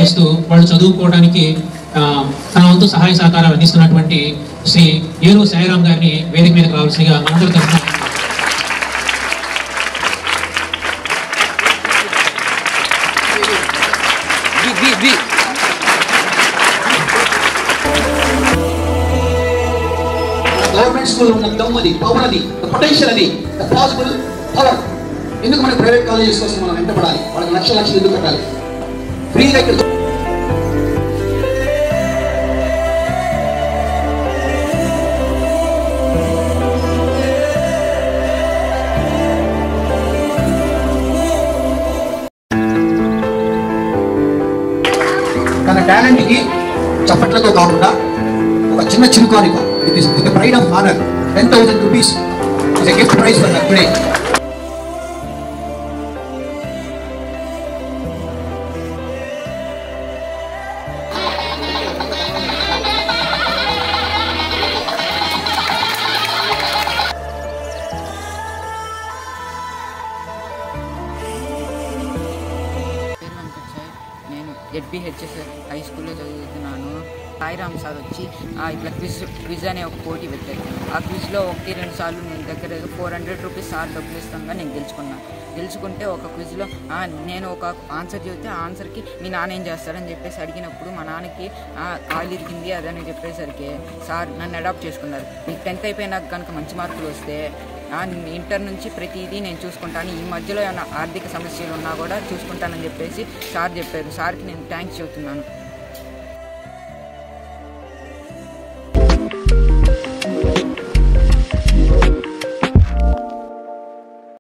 చేస్తూ వాళ్ళు చదువుకోవడానికి తన వంతు సహాయ సహకారాలు అందిస్తున్నటువంటి శ్రీ ఏరు సాయిరాం గారిని వేదిక మీదకి రావాల్సిందిగా మనందరూ తరఫున గవర్నమెంట్ స్కూల్లో ఉన్న దమ్మది పవర్ అది పొటెన్షియల్ అది పాసిబుల్ పవర్ ఎందుకు మన ప్రైవేట్ కాలేజెస్ కోసం మనం వెంటపడాలి? వాళ్ళకి లక్షలు ఎందుకు కట్టాలి? ఫ్రీగా ఇక్కడ తన టాలెంట్కి చప్పట్లతో కాకుండా ఒక చిన్న చిరుకానిక it is with the pride of honor 10,000 rupees is a gift prize for her today. నేను ZBHS హై స్కూల్లో చదువుతున్నాను. సాయిరామ్ సార్ వచ్చి ఇట్లా క్విజ్ అనే ఒక పోటీ పెట్టారు. ఆ క్విజ్లో 1-2 సార్లు నేను దగ్గర 400 రూపీస్ సార్ డబ్బులు ఇస్తాగా నేను గెలుచుకుంటే ఒక క్విజ్లో నేను ఒక ఆన్సర్ చెబితే ఆ ఆన్సర్కి మీ నాన్న ఏం చేస్తారని చెప్పేసి అడిగినప్పుడు మా నాన్నకి కాలు ఇరిగింది అదని చెప్పేసరికి సార్ నన్ను అడాప్ట్ చేసుకున్నారు. నీకు 10th అయిపోయినాక కనుక మంచి మార్కులు వస్తే ఇంటర్ నుంచి ప్రతిదీ నేను చూసుకుంటాను, ఈ మధ్యలో ఏమైనా ఆర్థిక సమస్యలు ఉన్నా కూడా చూసుకుంటానని చెప్పేసి సార్ చెప్పారు. సార్కి నేను థ్యాంక్స్ చెబుతున్నాను.